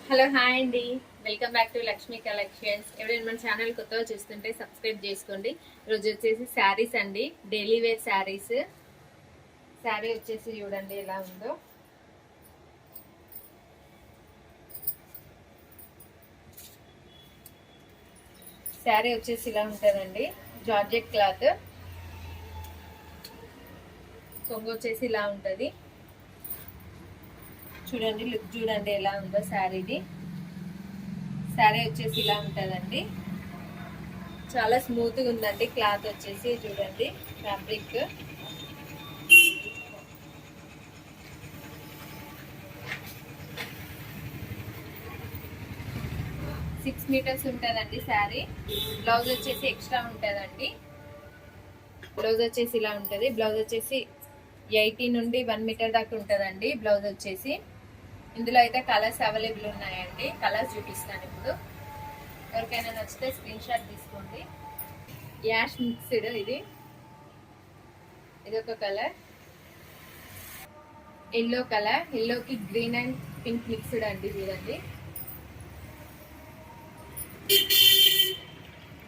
Hello hi అండి. Welcome back to Lakshmi collections. ఎవరైనా మన ఛానల్ కొత్తగా చూస్తుంటే సబ్స్క్రైబ్ చేసుకోండి. ఈరోజు వచ్చేసి శారీస్ అండి, డైలీ వేర్ శారీస్. శారీ వచ్చేసి చూడండి ఎలా ఉందో. శారీ వచ్చేసి ఇలా ఉంటుందండి, జార్జెట్ క్లాత్. కొంగు వచ్చేసి ఇలా ఉంటుంది. చూడండి లుక్ చూడండి ఎలా ఉందో శారీది. శారీ వచ్చేసి ఇలా ఉంటుందండి, చాలా స్మూత్గా ఉందండి. క్లాత్ వచ్చేసి చూడండి, ఫ్యాబ్రిక్ 6 మీటర్స్ ఉంటుందండి శారీ. బ్లౌజ్ వచ్చేసి ఎక్స్ట్రా ఉంటుందండి. బ్లౌజ్ వచ్చేసి ఇలా ఉంటుంది. బ్లౌజ్ వచ్చేసి 80 నుండి 1 మీటర్ దాకా ఉంటుందండి బ్లౌజ్ వచ్చేసి. ఇందులో అయితే కలర్స్ అవైలబుల్ ఉన్నాయండి. కలర్స్ చూపిస్తాను ఇప్పుడు. ఎవరికైనా నచ్చితే స్క్రీన్ షాట్ తీసుకోండి. యాష్ మిక్స్డ్ ఇది ఒక కలర్. ఎల్లో కలర్, ఎల్లోకి గ్రీన్ అండ్ పింక్ మిక్స్డ్ అండి. చూడండి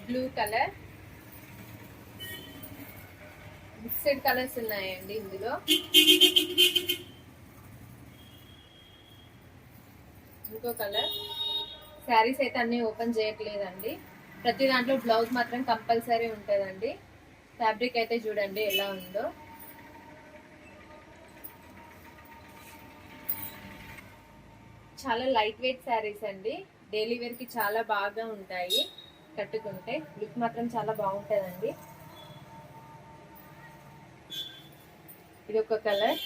బ్లూ కలర్, మిక్స్డ్ కలర్స్ ఉన్నాయండి ఇందులో. ఇంకో కలర్. శారీస్ అయితే అన్ని ఓపెన్ చేయట్లేదండి. ప్రతి దాంట్లో బ్లౌజ్ మాత్రం కంపల్సరీ ఉంటుందండి. ఫ్యాబ్రిక్ అయితే చూడండి ఎలా ఉందో. చాలా లైట్ వెయిట్ శారీస్ అండి. డైలీ వేర్ కి చాలా బాగా ఉంటాయి. కట్టుకుంటే లుక్ మాత్రం చాలా బాగుంటుందండి. ఇది ఒక కలర్.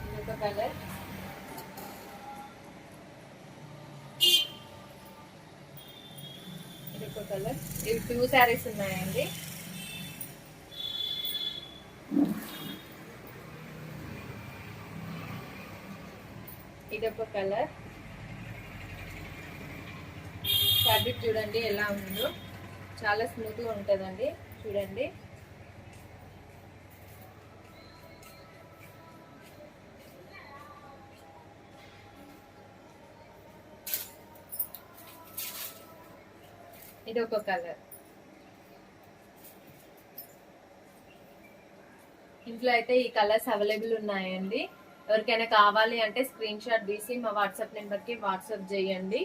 ఇది ఒక కలర్. ఇది ఒక కలర్. ఇవి 2 శారీస్ ఉన్నాయండి. ఇది ఒక కలర్. ఫ్యాబ్రిక్ చూడండి ఎలా ఉందో, చాలా స్మూత్గా ఉంటుందండి. చూడండి ఇది ఒక కలర్. ఇంట్లో అయితే ఈ కలర్స్ అవైలబుల్ ఉన్నాయండి. ఎవరికైనా కావాలి అంటే స్క్రీన్ షాట్ తీసి మా వాట్సాప్ నెంబర్కి వాట్సాప్ చేయండి.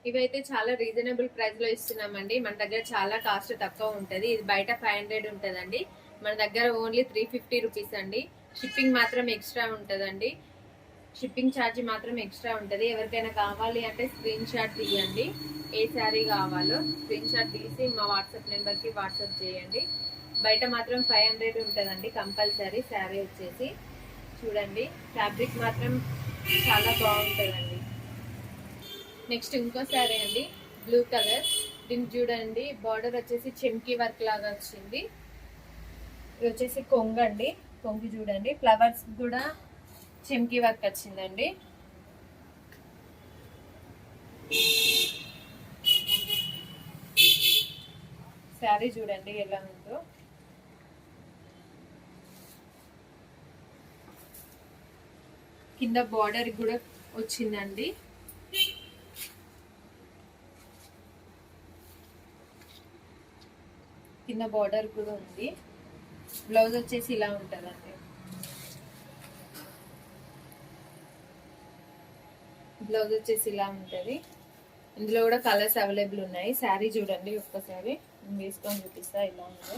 ఇవైతే చాలా రీజనబుల్ ప్రైస్ లో ఇస్తున్నామండి. మన దగ్గర చాలా కాస్ట్ తక్కువ ఉంటుంది. ఇది బయట 500 ఉంటుందండి, మన దగ్గర ఓన్లీ 350 రూపీస్ అండి. షిప్పింగ్ మాత్రం ఎక్స్ట్రా ఉంటుందండి. షిప్పింగ్ ఛార్జ్ మాత్రం ఎక్స్ట్రా ఉంటుంది. ఎవరికైనా కావాలి అంటే స్క్రీన్ షాట్ తీయండి. ఏ శారీ కావాలో స్క్రీన్ షాట్ తీసి మా వాట్సాప్ నెంబర్కి వాట్సాప్ చేయండి. బయట మాత్రం 500 ఉంటుందండి కంపల్సరీ. శారీ వచ్చేసి చూడండి, ఫ్యాబ్రిక్ మాత్రం చాలా బాగుంటుందండి. నెక్స్ట్ ఇంకో శారీ అండి, బ్లూ కలర్. దీనికి చూడండి బార్డర్ వచ్చేసి చెమ్కీ వర్క్ లాగా వచ్చింది. ఇది వచ్చేసి కొంగు అండి. కొంగు చూడండి, ఫ్లవర్స్ కూడా చెమ్కీ వర్క్ వచ్చిందండి. శారీ చూడండి ఎలా ఉందో. కింద బార్డర్ కూడా వచ్చిందండి. కింద బార్డర్ కూడా ఉంది. బ్లౌజ్ వచ్చేసి ఇలా ఉంటుందండి. బ్లౌజ్ వచ్చేసి ఇలా ఉంటుంది. ఇందులో కూడా కలర్స్ అవైలబుల్ ఉన్నాయి. శారీ చూడండి ఒక్కసారి వేసుకొని చూపిస్తా ఇలా ఉందో.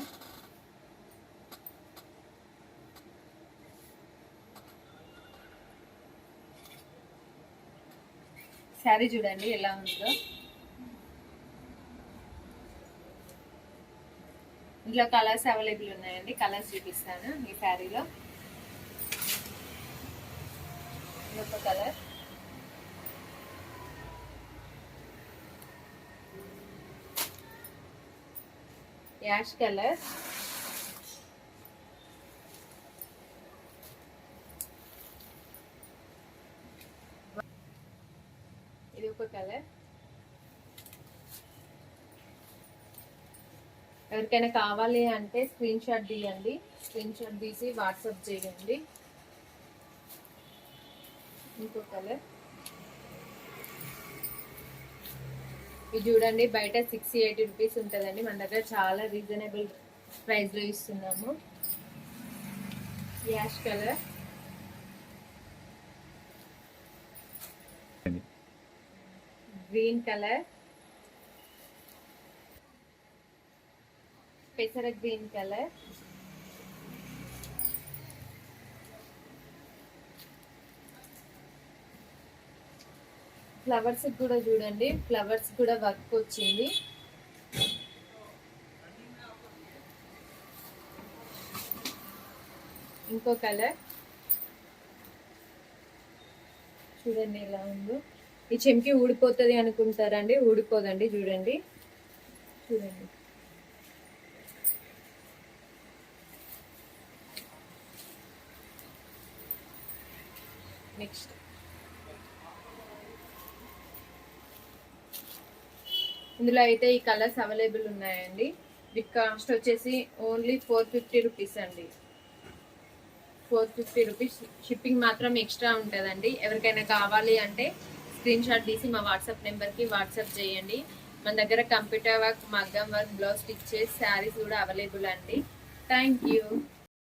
శారీ చూడండి ఎలా ఉందో. ఇందులో కలర్స్ అవైలబుల్ ఉన్నాయండి. కలర్స్ చూపిస్తాను ఈ శారీలో. ఇంకొక కలర్, యాష్ కలర్. ఇది ఒక కలర్. ఎవరికైనా కావాలి అంటే స్క్రీన్ షాట్ తీయండి, స్క్రీన్ షాట్ తీసి వాట్సాప్ చేయండి. ఇంకో కలర్ ఇది చూడండి, బయట 680 రూపీస్ ఉంటుందండి, మన దగ్గర చాలా రీజనబుల్ ప్రైస్లో ఇస్తున్నాము. యాష్ కలర్, గ్రీన్ కలర్, పెసర గ్రీన్ కలర్, ఫ్లవర్స్ కూడా చూడండి, ఫ్లవర్స్ కూడా వర్క్ వచ్చింది. ఇంకో కలర్ చూడండి ఎలా ఉందో. ఈ చెంకి ఊడిపోతుంది అనుకుంటారండి, ఊడిపోదండి. చూడండి చూడండి. నెక్స్ట్ ఇందులో అయితే ఈ కలర్స్ అవైలబుల్ ఉన్నాయండి. వీటి కాస్ట్ వచ్చేసి ఓన్లీ 450 రూపీస్ అండి. 450 రూపీస్. షిప్పింగ్ మాత్రం ఎక్స్ట్రా ఉంటుందండి. ఎవరికైనా కావాలి అంటే స్క్రీన్ షాట్ తీసి మా వాట్సాప్ నెంబర్కి వాట్సాప్ చేయండి. మన దగ్గర కంప్యూటర్ వర్క్, మగ్గం వర్క్, బ్లౌజ్ స్టిచ్ చేసి శారీస్ కూడా అవైలబుల్ అండి. Thank you.